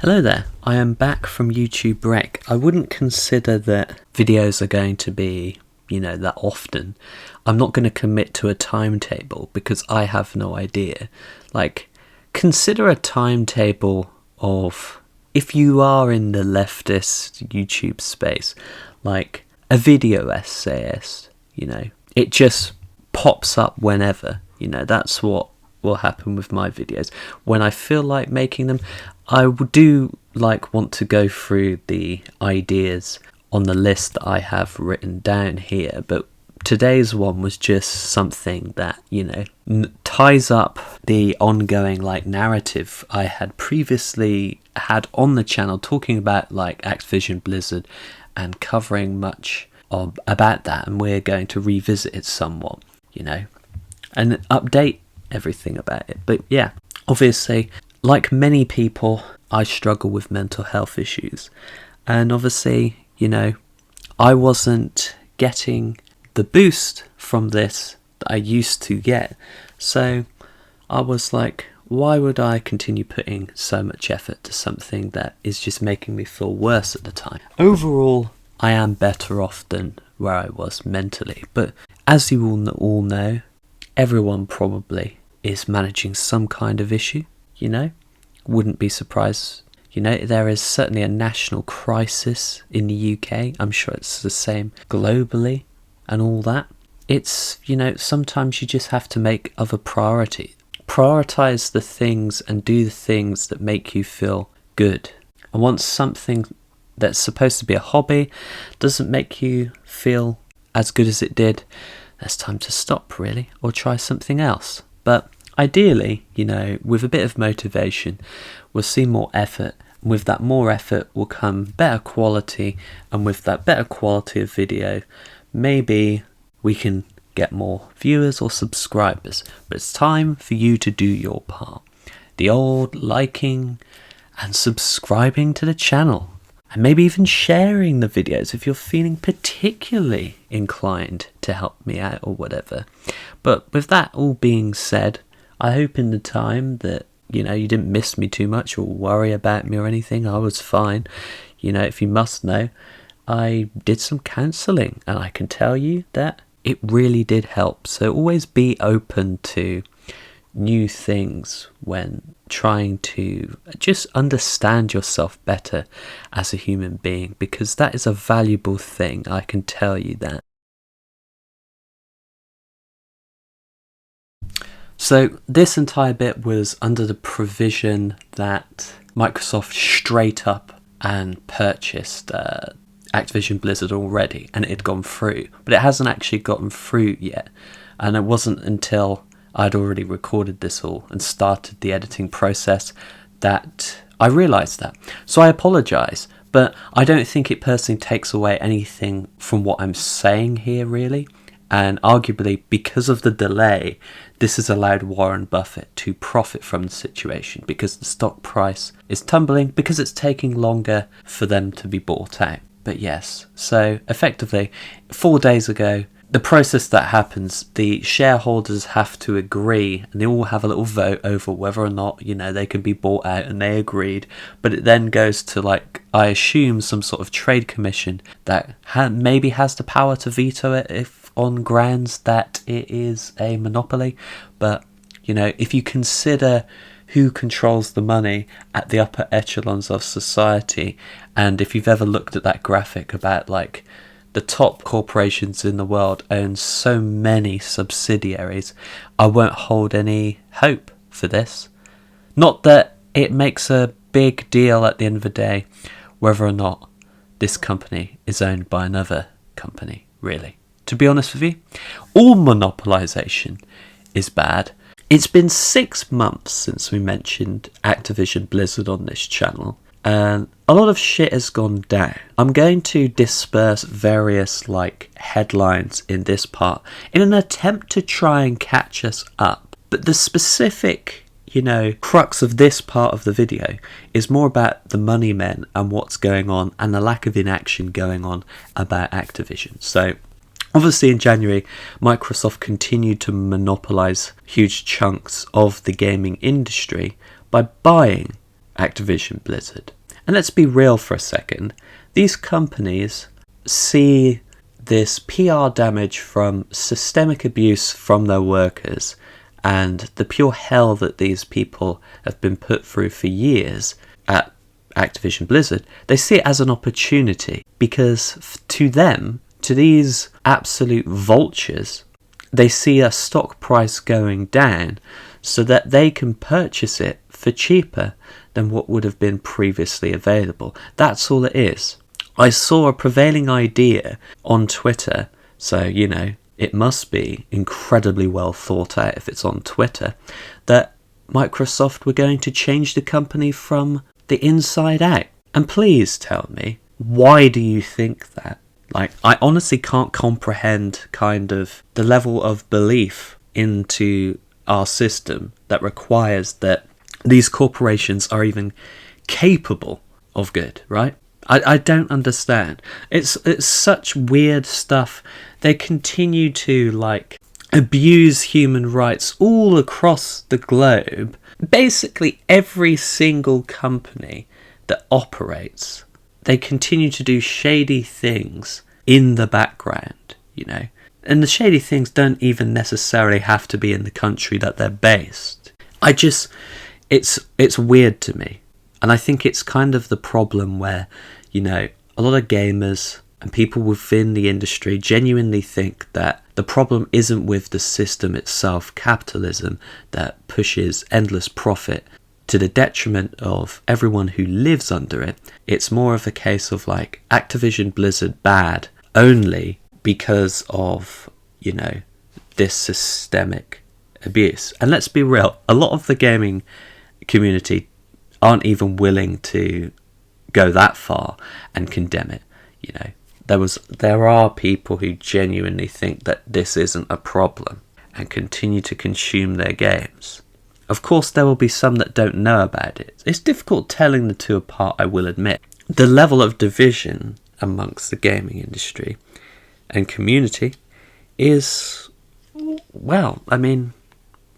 Hello there, I am back from YouTube break. I wouldn't consider that videos are going to be, that often. I'm not going to commit to a timetable because I have no idea. Consider a timetable of, if you are in the leftist YouTube space, like a video essayist, it just pops up whenever, that's what will happen with my videos. When I feel like making them, I do want to go through the ideas on the list that I have written down here, but today's one was just something that, ties up the ongoing narrative I had previously had on the channel, talking about Activision Blizzard and covering much about that, and we're going to revisit it somewhat, and update everything about it. But yeah, obviously, like many people, I struggle with mental health issues, and obviously, I wasn't getting the boost from this that I used to get, so I was like, why would I continue putting so much effort to something that is just making me feel worse at the time? Overall, I am better off than where I was mentally, but as you all know, everyone probably is managing some kind of issue, wouldn't be surprised. There is certainly a national crisis in the UK. I'm sure it's the same globally and all that. It's, sometimes you just have to make other priorities. Prioritize the things and do the things that make you feel good. And once something that's supposed to be a hobby doesn't make you feel as good as it did, it's time to stop, really, or try something else. But ideally, with a bit of motivation, we'll see more effort. With that more effort will come better quality, and with that better quality of video, maybe we can get more viewers or subscribers. But it's time for you to do your part. The old liking and subscribing to the channel, and maybe even sharing the videos if you're feeling particularly inclined to help me out or whatever. But with that all being said, I hope in the time that, you didn't miss me too much or worry about me or anything. I was fine. If you must know, I did some counselling, and I can tell you that it really did help. So always be open to new things when trying to just understand yourself better as a human being, because that is a valuable thing, I can tell you that. So this entire bit was under the provision that Microsoft straight up and purchased Activision Blizzard already, and it had gone through, but it hasn't actually gotten through yet. And it wasn't until I'd already recorded this all and started the editing process that I realised that. So I apologise, but I don't think it personally takes away anything from what I'm saying here, really. And arguably, because of the delay, this has allowed Warren Buffett to profit from the situation, because the stock price is tumbling because it's taking longer for them to be bought out. But yes, so effectively, 4 days ago, the process that happens, the shareholders have to agree, and they all have a little vote over whether or not, they can be bought out, and they agreed. But it then goes to, I assume, some sort of trade commission that maybe has the power to veto it if on grounds that it is a monopoly. But, if you consider who controls the money at the upper echelons of society, and if you've ever looked at that graphic about, the top corporations in the world own so many subsidiaries, I won't hold any hope for this. Not that it makes a big deal at the end of the day whether or not this company is owned by another company, really. To be honest with you, all monopolisation is bad. It's been 6 months since we mentioned Activision Blizzard on this channel, and a lot of shit has gone down. I'm going to disperse various headlines in this part in an attempt to try and catch us up. But the specific, crux of this part of the video is more about the money men and what's going on, and the lack of inaction going on about Activision. So obviously in January, Microsoft continued to monopolise huge chunks of the gaming industry by buying Activision Blizzard. And let's be real for a second. These companies see this PR damage from systemic abuse from their workers and the pure hell that these people have been put through for years at Activision Blizzard. They see it as an opportunity because to them, to these absolute vultures, they see a stock price going down so that they can purchase it for cheaper than what would have been previously available. That's all it is. I saw a prevailing idea on Twitter, so, it must be incredibly well thought out if it's on Twitter, that Microsoft were going to change the company from the inside out. And please tell me, why do you think that? Like, I honestly can't comprehend kind of the level of belief into our system that requires that these corporations are even capable of good, right? I don't understand. It's such weird stuff. They continue to, abuse human rights all across the globe. Basically, every single company that operates, they continue to do shady things in the background, And the shady things don't even necessarily have to be in the country that they're based. It's weird to me. And I think it's kind of the problem where, a lot of gamers and people within the industry genuinely think that the problem isn't with the system itself, capitalism, that pushes endless profit to the detriment of everyone who lives under it. It's more of a case of Activision Blizzard bad only because of, this systemic abuse. And let's be real, a lot of the gaming community aren't even willing to go that far and condemn it. There are people who genuinely think that this isn't a problem and continue to consume their games. Of course, there will be some that don't know about it. It's difficult telling the two apart, I will admit. The level of division amongst the gaming industry and community is,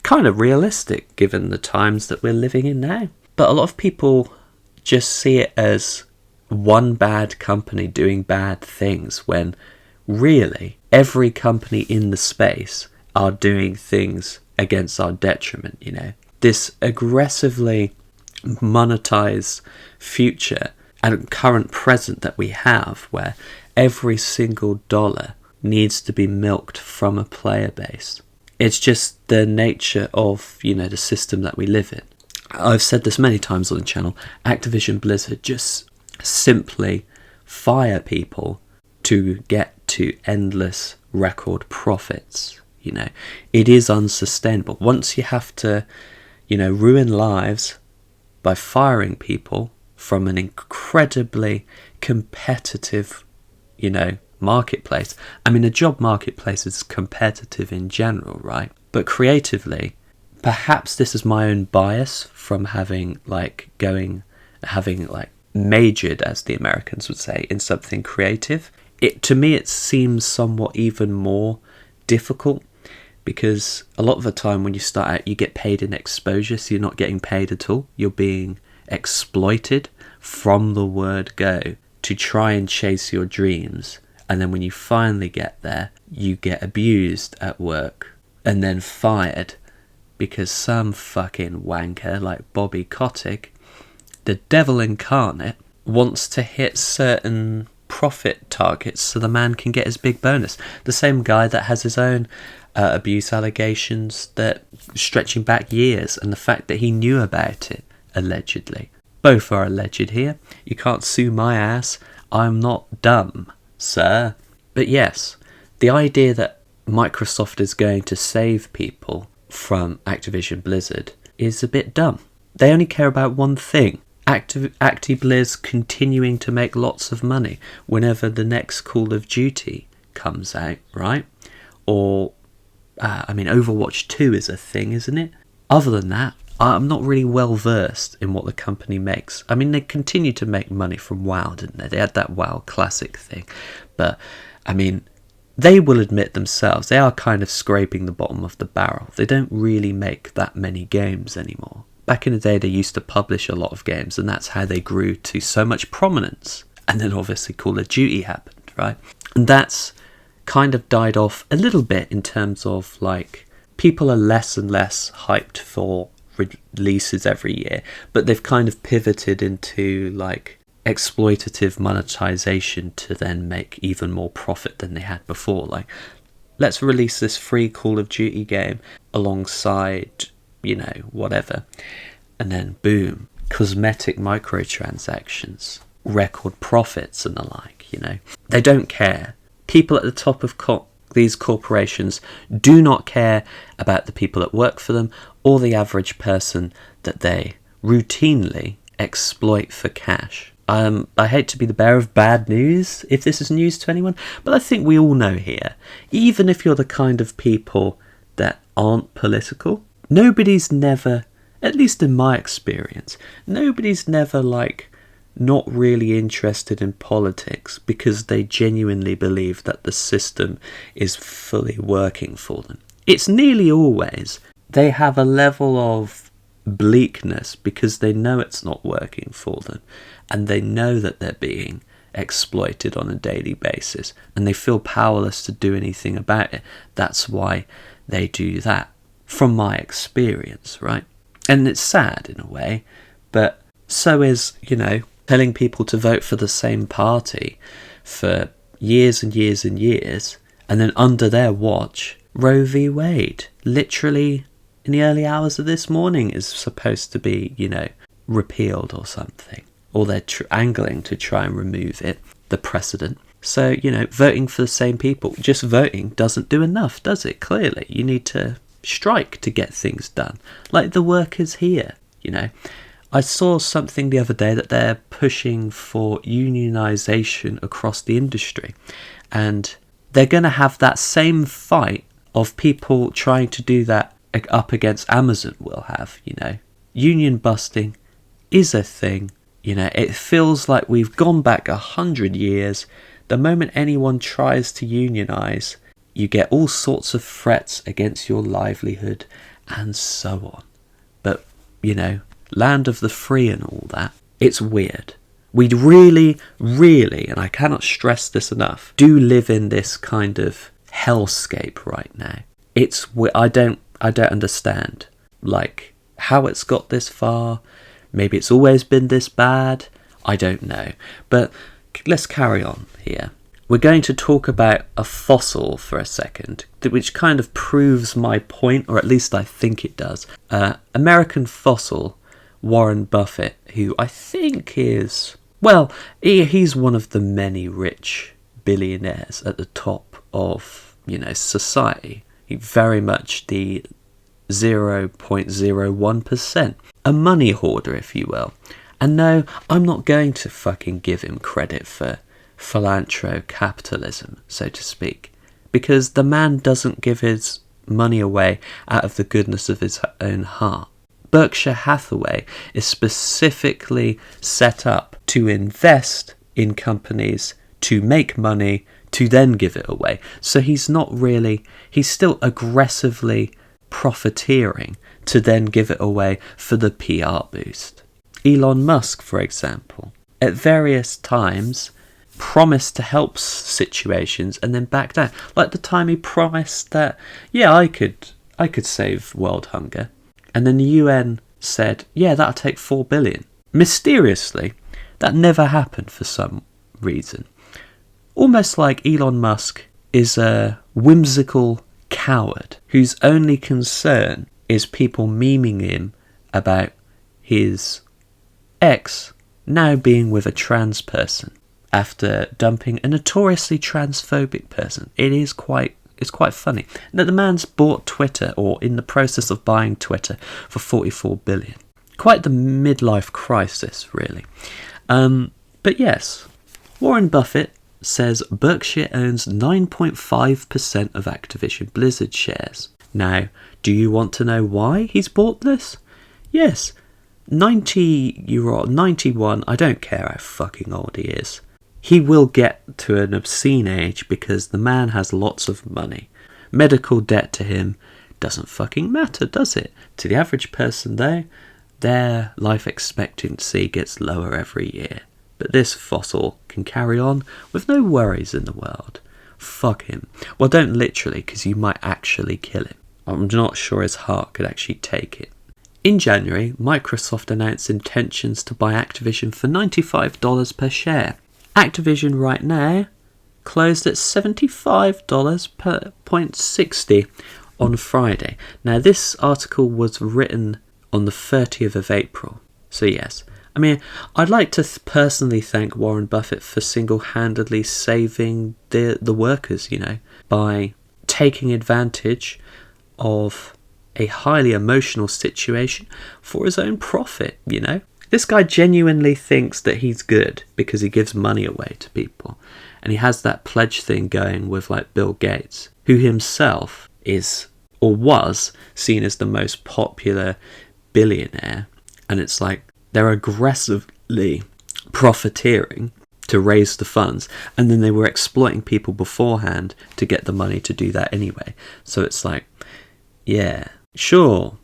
kind of realistic given the times that we're living in now. But a lot of people just see it as one bad company doing bad things when really every company in the space are doing things against our detriment, This aggressively monetized future and current present that we have where every single dollar needs to be milked from a player base. It's just the nature of, the system that we live in. I've said this many times on the channel, Activision Blizzard just simply fire people to get to endless record profits. It is unsustainable. Once you have to, ruin lives by firing people from an incredibly competitive, marketplace. A job marketplace is competitive in general, right? But creatively, perhaps this is my own bias from having majored, as the Americans would say, in something creative. To me, it seems somewhat even more difficult because a lot of the time when you start out, you get paid in exposure, so you're not getting paid at all. You're being exploited from the word go to try and chase your dreams. And then when you finally get there, you get abused at work and then fired because some fucking wanker like Bobby Kotick, the devil incarnate, wants to hit certain profit targets so the man can get his big bonus. The same guy that has his own abuse allegations that stretching back years, and the fact that he knew about it, allegedly. Both are alleged here. You can't sue my ass. I'm not dumb, sir. But yes, the idea that Microsoft is going to save people from Activision Blizzard is a bit dumb. They only care about one thing. ActiBliz continuing to make lots of money whenever the next Call of Duty comes out, right? Or, Overwatch 2 is a thing, isn't it? Other than that, I'm not really well versed in what the company makes. They continue to make money from WoW, didn't they? They had that WoW Classic thing. But, they will admit themselves, they are kind of scraping the bottom of the barrel. They don't really make that many games anymore. Back in the day, they used to publish a lot of games, and that's how they grew to so much prominence. And then obviously Call of Duty happened, right? And that's kind of died off a little bit in terms of, like, people are less and less hyped for releases every year, but they've kind of pivoted into, like, exploitative monetization to then make even more profit than they had before. Like, let's release this free Call of Duty game alongside, you know, whatever. And then boom, cosmetic microtransactions, record profits and the like, you know. They don't care. People at the top of these corporations do not care about the people that work for them or the average person that they routinely exploit for cash. I hate to be the bearer of bad news if this is news to anyone, but I think we all know here, even if you're the kind of people that aren't political, nobody's never, at least in my experience, nobody's never, like, not really interested in politics because they genuinely believe that the system is fully working for them. It's nearly always they have a level of bleakness because they know it's not working for them, and they know that they're being exploited on a daily basis, and they feel powerless to do anything about it. That's why they do that, from my experience, right? And it's sad in a way, but so is, you know, telling people to vote for the same party for years and years and years, and then under their watch, Roe v. Wade, literally in the early hours of this morning, is supposed to be, you know, repealed or something. Or they're angling to try and remove it, the precedent. So, you know, voting for the same people, just voting doesn't do enough, does it? Clearly, you need to strike to get things done. Like the workers here, you know. I saw something the other day that they're pushing for unionisation across the industry. And they're going to have that same fight of people trying to do that up against Amazon will have, you know. Union busting is a thing. You know, it feels like we've gone back 100 years. The moment anyone tries to unionise, you get all sorts of threats against your livelihood and so on. But, you know, land of the free and all that, it's weird. We really, really, and I cannot stress this enough, do live in this kind of hellscape right now. I don't understand, like, how it's got this far. Maybe it's always been this bad. I don't know. But let's carry on here. We're going to talk about a fossil for a second, which kind of proves my point, or at least I think it does. American fossil Warren Buffett, who I think is, well, he's one of the many rich billionaires at the top of, you know, society. He's very much the 0.01%. A money hoarder, if you will. And no, I'm not going to fucking give him credit for philantro-capitalism, so to speak, because the man doesn't give his money away out of the goodness of his own heart. Berkshire Hathaway is specifically set up to invest in companies, to make money, to then give it away. So he's still aggressively profiteering to then give it away for the PR boost. Elon Musk, for example, at various times promised to help situations and then backed out. Like the time he promised that, yeah, I could save world hunger. And then the UN said, yeah, that'll take 4 billion. Mysteriously, that never happened for some reason. Almost like Elon Musk is a whimsical coward whose only concern is people memeing him about his ex now being with a trans person after dumping a notoriously transphobic person. It's quite funny. Now, the man's bought Twitter, or in the process of buying Twitter, for 44 billion. Quite the midlife crisis, really. But yes, Warren Buffett says Berkshire owns 9.5% of Activision Blizzard shares. Now, do you want to know why he's bought this? Yes, 91, I don't care how fucking old he is. He will get to an obscene age because the man has lots of money. Medical debt to him doesn't fucking matter, does it? To the average person though, their life expectancy gets lower every year. But this fossil can carry on with no worries in the world. Fuck him. Well, don't literally, because you might actually kill him. I'm not sure his heart could actually take it. In January, Microsoft announced intentions to buy Activision for $95 per share. Activision right now closed at $75.60 on Friday. Now, this article was written on the 30th of April. So yes, I mean, I'd like to personally thank Warren Buffett for single-handedly saving the workers, by taking advantage of a highly emotional situation for his own profit, This guy genuinely thinks that he's good because he gives money away to people. And he has that pledge thing going with like Bill Gates, who himself is or was seen as the most popular billionaire. And it's like they're aggressively profiteering to raise the funds, and then they were exploiting people beforehand to get the money to do that anyway. So it's like, yeah, sure,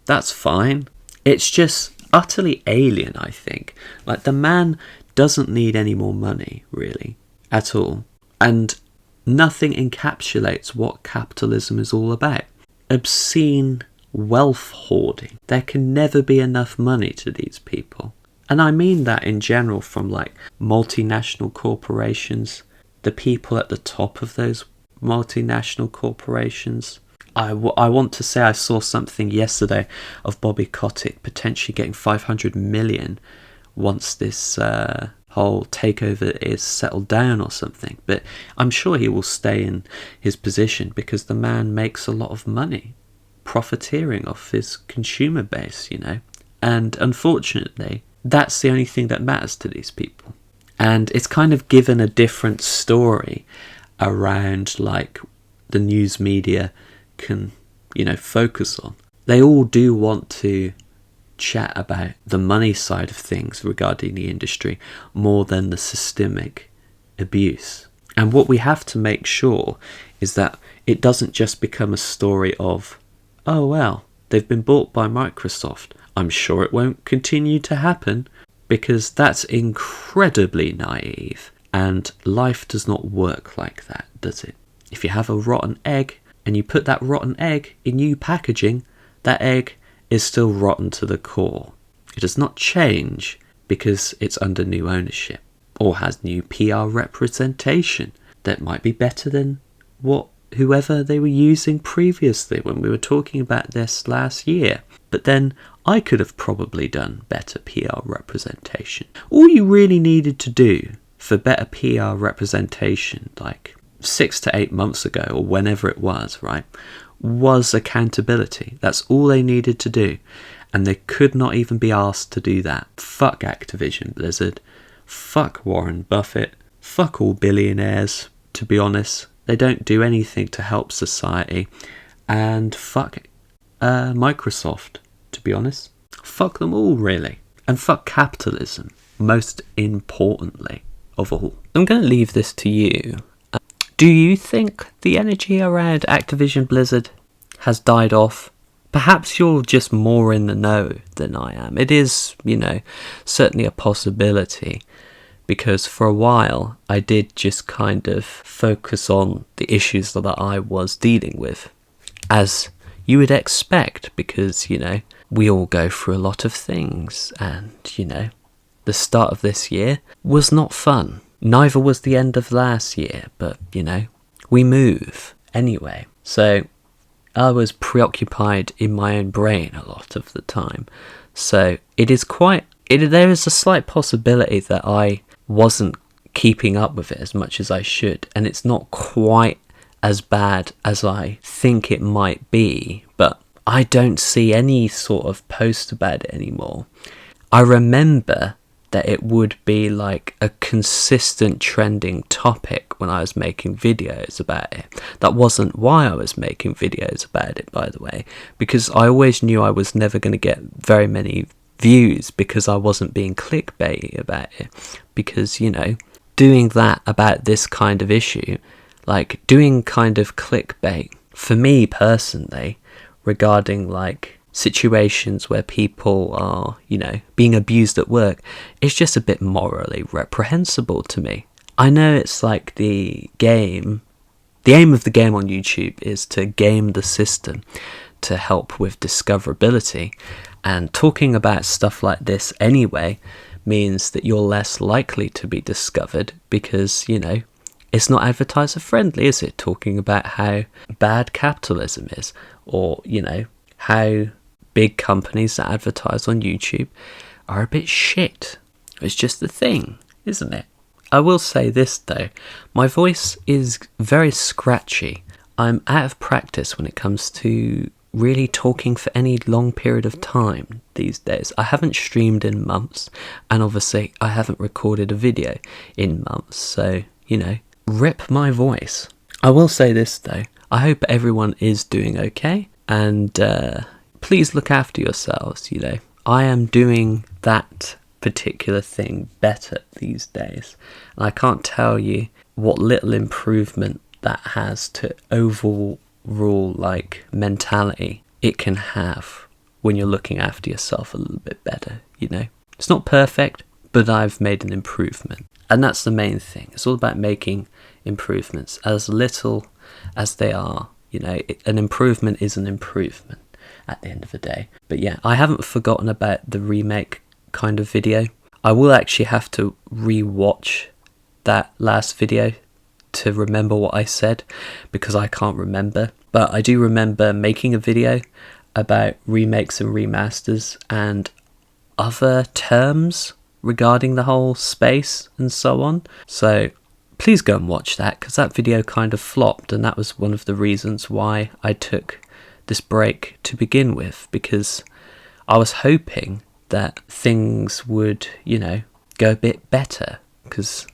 that's fine. It's just utterly alien, I think. Like, the man doesn't need any more money, really, at all. And nothing encapsulates what capitalism is all about. Obscene wealth hoarding. There can never be enough money to these people. And I mean that in general, from like multinational corporations, the people at the top of those multinational corporations. I want to say I saw something yesterday of Bobby Kotick potentially getting 500 million once this whole takeover is settled down or something. But I'm sure he will stay in his position because the man makes a lot of money profiteering off his consumer base, And unfortunately, that's the only thing that matters to these people. And it's kind of given a different story around like the news media can, focus on. They all do want to chat about the money side of things regarding the industry more than the systemic abuse. And what we have to make sure is that it doesn't just become a story of, oh well, they've been bought by Microsoft. I'm sure it won't continue to happen, because that's incredibly naive. And life does not work like that, does it? If you have a rotten egg and you put that rotten egg in new packaging, that egg is still rotten to the core. It does not change because it's under new ownership or has new PR representation that might be better than whoever they were using previously when we were talking about this last year. But then I could have probably done better PR representation. All you really needed to do for better PR representation, like 6 to 8 months ago or whenever it was, right, was accountability. That's all they needed to do. And they could not even be asked to do that. Fuck Activision Blizzard. Fuck Warren Buffett. Fuck all billionaires, to be honest. They don't do anything to help society. And fuck Microsoft, to be honest. Fuck them all, really. And fuck capitalism, most importantly of all. I'm going to leave this to you. Do you think the energy around Activision Blizzard has died off? Perhaps you're just more in the know than I am. It is, certainly a possibility. Because for a while, I did just kind of focus on the issues that I was dealing with. As you would expect, because, we all go through a lot of things. And, the start of this year was not fun. Neither was the end of last year, but, we move anyway. So I was preoccupied in my own brain a lot of the time. So there is a slight possibility that I wasn't keeping up with it as much as I should. And it's not quite as bad as I think it might be, but I don't see any sort of post about it anymore. I remember that it would be like a consistent trending topic when I was making videos about it. That wasn't why I was making videos about it, by the way, because I always knew I was never going to get very many views because I wasn't being clickbaity about it. Because, doing that about this kind of issue, like doing kind of clickbait, for me personally, regarding like situations where people are, being abused at work, it's just a bit morally reprehensible to me. I know it's like the aim of the game on YouTube is to game the system to help with discoverability, and talking about stuff like this anyway means that you're less likely to be discovered because, it's not advertiser friendly, is it? Talking about how bad capitalism is, or, how big companies that advertise on YouTube are a bit shit. It's just the thing, isn't it? I will say this though, my voice is very scratchy. I'm out of practice when it comes to really talking for any long period of time these days. I haven't streamed in months, and obviously I haven't recorded a video in months, so, rip my voice. I will say this though, I hope everyone is doing okay, and please look after yourselves. I am doing that particular thing better these days, and I can't tell you what little improvement that has to overall mentality it can have when you're looking after yourself a little bit better. It's not perfect, but I've made an improvement, and that's the main thing. It's all about making improvements, as little as they are. An improvement is an improvement at the end of the day. But yeah, I haven't forgotten about the remake kind of video. I will actually have to re-watch that last video to remember what I said, because I can't remember. But I do remember making a video about remakes and remasters and other terms regarding the whole space and so on. So please go and watch that, because that video kind of flopped, and that was one of the reasons why I took this break to begin with, because I was hoping that things would, go a bit better, because,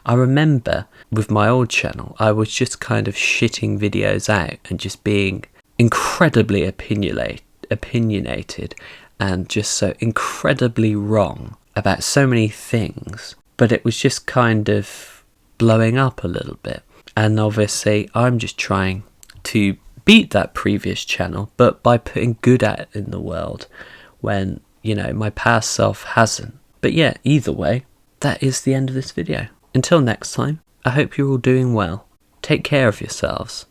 I remember with my old channel, I was just kind of shitting videos out and just being incredibly opinionated and just so incredibly wrong about so many things, but it was just kind of blowing up a little bit. And obviously I'm just trying to beat that previous channel, but by putting good out in the world when, my past self hasn't. But yeah, either way, that is the end of this video. Until next time, I hope you're all doing well. Take care of yourselves.